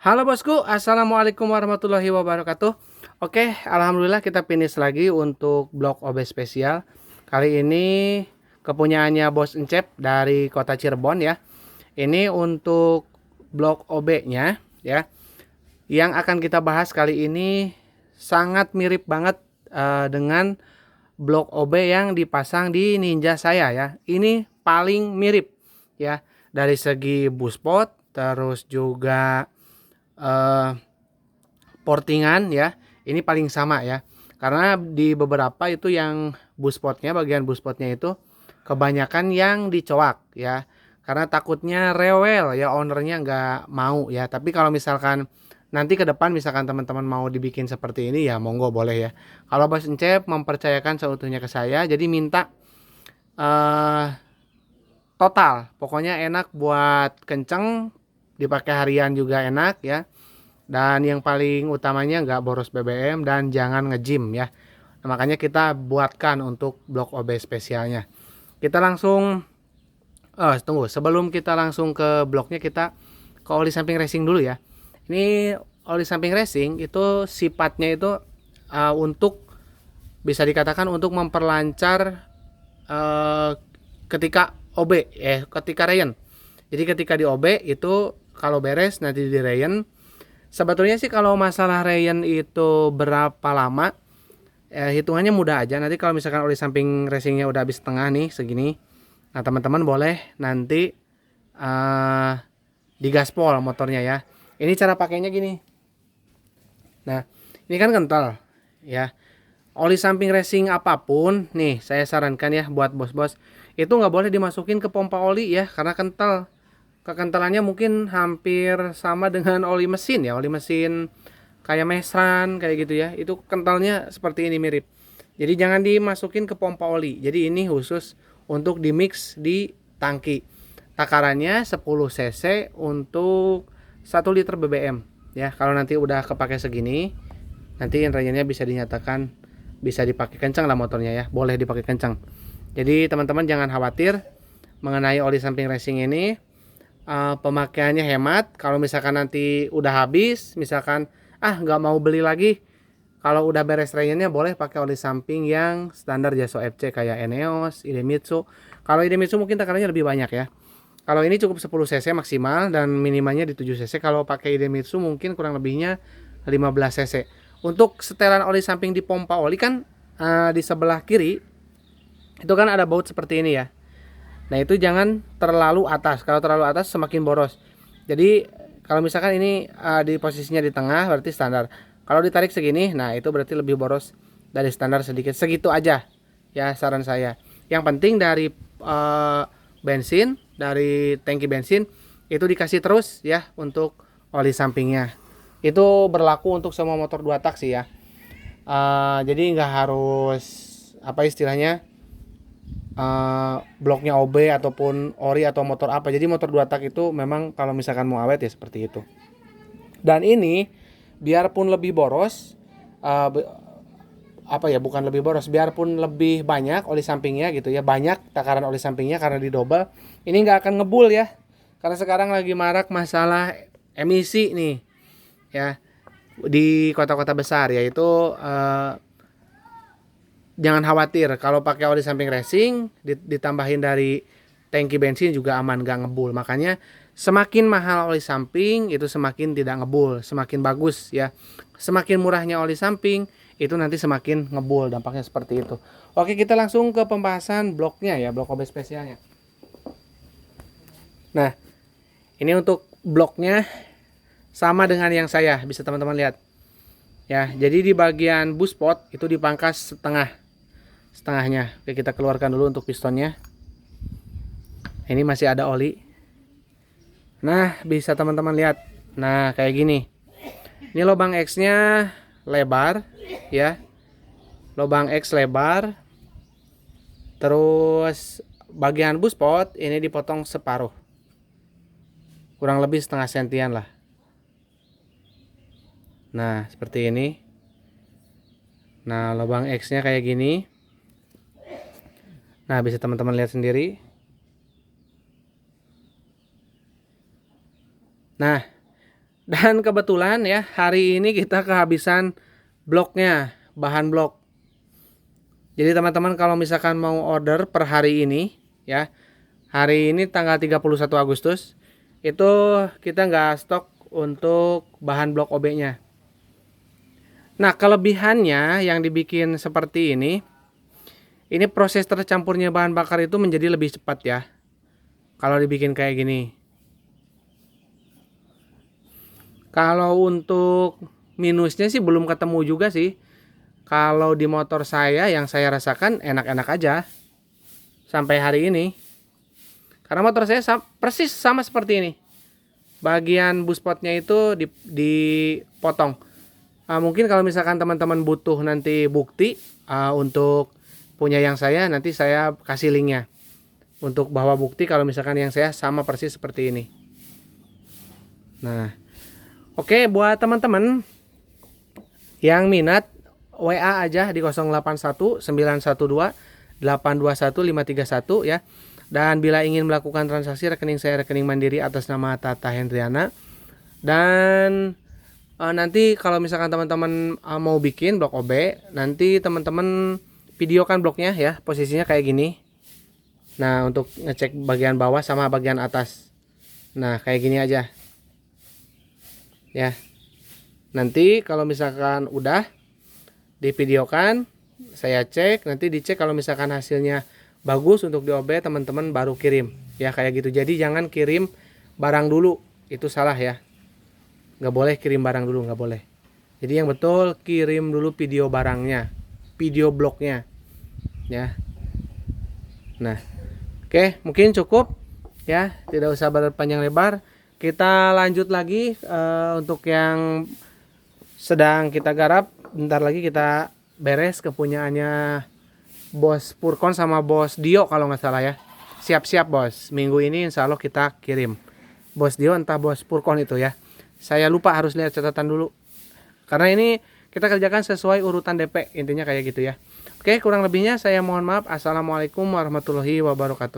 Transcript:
Halo bosku, assalamualaikum warahmatullahi wabarakatuh. Oke, alhamdulillah kita finish lagi untuk blok OB spesial. Kali ini kepunyaannya Bos Encep dari kota Cirebon ya. Ini untuk blok OB-nya ya. Yang akan kita bahas kali ini sangat mirip banget dengan blok OB yang dipasang di Ninja saya ya. Ini paling mirip ya dari segi buspot, terus juga eh, portingan ya, ini paling sama ya. Karena di beberapa itu yang buspotnya, bagian buspotnya itu kebanyakan yang dicoak ya. Karena takutnya rewel ya, ownernya nggak mau ya. Tapi kalau misalkan nanti ke depan misalkan teman-teman mau dibikin seperti ini ya monggo boleh ya. Kalau Bos Encep mempercayakan seutuhnya ke saya, jadi minta eh total. Pokoknya enak buat kenceng, dipakai harian juga enak ya. Dan yang paling utamanya nggak boros BBM dan jangan nge-gym ya. Nah, makanya kita buatkan untuk blok OB spesialnya. Kita langsung tunggu, sebelum kita langsung ke bloknya kita ke oli samping racing dulu ya. Ini oli samping racing itu sifatnya itu untuk bisa dikatakan untuk memperlancar eh, ketika OB ketika Ryan. Jadi ketika di OB itu kalau beres nanti di Ryan. Sebetulnya sih kalau masalah Ryan itu berapa lama, hitungannya mudah aja. Nanti kalau misalkan oli samping racingnya udah habis setengah nih segini, nah teman-teman boleh nanti uh, digaspol motornya ya. Ini cara pakainya gini. Nah ini kan kental ya. Oli samping racing apapun, nih saya sarankan ya buat bos-bos itu nggak boleh dimasukin ke pompa oli ya karena kental. Kekentalannya mungkin hampir sama dengan oli mesin ya, oli mesin kayak Mesran kayak gitu ya. Itu kentalnya seperti ini mirip. Jadi jangan dimasukin ke pompa oli. Jadi ini khusus untuk di mix di tangki. Takarannya 10 cc untuk 1 liter BBM ya. Kalau nanti udah kepake segini, nanti intinya bisa dinyatakan bisa dipakai kencang lah motornya ya. Boleh dipakai kencang. Jadi teman-teman jangan khawatir mengenai oli samping racing ini. Pemakaiannya hemat. Kalau misalkan nanti udah habis, misalkan nggak mau beli lagi, kalau udah beres rayonnya boleh pakai oli samping yang standar Yaso FC kayak Eneos, Idemitsu. Kalau Idemitsu mungkin tekarannya lebih banyak ya. Kalau ini cukup 10 cc maksimal dan minimalnya di 7 cc. Kalau pakai Idemitsu mungkin kurang lebihnya 15 cc. Untuk setelan oli samping di pompa oli kan di sebelah kiri itu kan ada baut seperti ini ya. Nah itu jangan terlalu atas. Kalau terlalu atas semakin boros. Jadi kalau misalkan ini di posisinya di tengah berarti standar. Kalau ditarik segini, nah itu berarti lebih boros dari standar sedikit. Segitu aja ya saran saya. Yang penting dari bensin, dari tangki bensin itu dikasih terus ya untuk oli sampingnya. Itu berlaku untuk semua motor 2 tak sih ya. Jadi nggak harus apa istilahnya bloknya OB ataupun ori atau motor apa. Jadi motor 2 tak itu memang kalau misalkan mau awet ya seperti itu. Dan ini biarpun lebih boros uh, apa ya, bukan lebih boros, biarpun lebih banyak oli sampingnya gitu ya, banyak takaran oli sampingnya karena didobel, ini nggak akan ngebul ya. Karena sekarang lagi marak masalah emisi nih ya di kota-kota besar, yaitu jangan khawatir kalau pakai oli samping racing ditambahin dari tangki bensin juga aman, gak ngebul. Makanya semakin mahal oli samping itu semakin tidak ngebul, semakin bagus ya. Semakin murahnya oli samping itu nanti semakin ngebul, dampaknya seperti itu. Oke, kita langsung ke pembahasan bloknya ya, blok OB spesialnya. Nah ini untuk bloknya sama dengan yang saya, bisa teman-teman lihat ya. Jadi di bagian buspot itu dipangkas setengahnya. Oke, kita keluarkan dulu untuk pistonnya. Ini masih ada oli. Nah bisa teman-teman lihat, nah kayak gini. Ini lubang X nya lebar ya, lubang X lebar. Terus bagian buspot ini dipotong separuh, kurang lebih setengah sentian lah. Nah seperti ini. Nah lubang X nya kayak gini. Nah bisa teman-teman lihat sendiri. Nah Dan kebetulan ya hari ini kita kehabisan bloknya, bahan blok. Jadi teman-teman kalau misalkan mau order per hari ini ya, hari ini tanggal 31 Agustus itu kita nggak stok untuk bahan blok OB-nya. Nah, kelebihannya yang dibikin seperti ini proses tercampurnya bahan bakar itu menjadi lebih cepat ya. Kalau dibikin kayak gini. Kalau untuk minusnya sih belum ketemu juga sih. Kalau di motor saya yang saya rasakan enak-enak aja sampai hari ini. Karena motor saya persis sama seperti ini. Bagian buspotnya itu dipotong. Mungkin kalau misalkan teman-teman butuh nanti bukti untuk punya yang saya, nanti saya kasih linknya untuk bawa bukti kalau misalkan yang saya sama persis seperti ini. Nah, oke, buat teman-teman yang minat WA aja di 081 912 821 531 ya. Dan bila ingin melakukan transaksi, rekening saya rekening Mandiri atas nama Tata Hendriana. Dan nanti kalau misalkan teman-teman mau bikin blok OB, nanti teman-teman videokan bloknya ya, posisinya kayak gini. Nah, untuk ngecek bagian bawah sama bagian atas. Nah, kayak gini aja. Ya. Nanti kalau misalkan udah divideokan, saya cek, nanti dicek kalau misalkan hasilnya bagus untuk di OB, teman-teman baru kirim. Ya, kayak gitu. Jadi jangan kirim barang dulu. Itu salah ya. Nggak boleh kirim barang dulu, nggak boleh. Jadi yang betul kirim dulu video barangnya, video bloknya. Ya. Nah, oke, mungkin cukup ya, tidak usah berpanjang lebar. Kita lanjut lagi untuk yang sedang kita garap. Bentar lagi kita beres kepunyaannya Bos Purkon sama Bos Dio kalau nggak salah ya. Siap-siap bos, minggu ini insya Allah kita kirim. Bos Dio entah Bos Purkon itu ya. Saya lupa, harus lihat catatan dulu. Karena ini kita kerjakan sesuai urutan DP, intinya kayak gitu ya. Oke, kurang lebihnya saya mohon maaf. Assalamualaikum warahmatullahi wabarakatuh.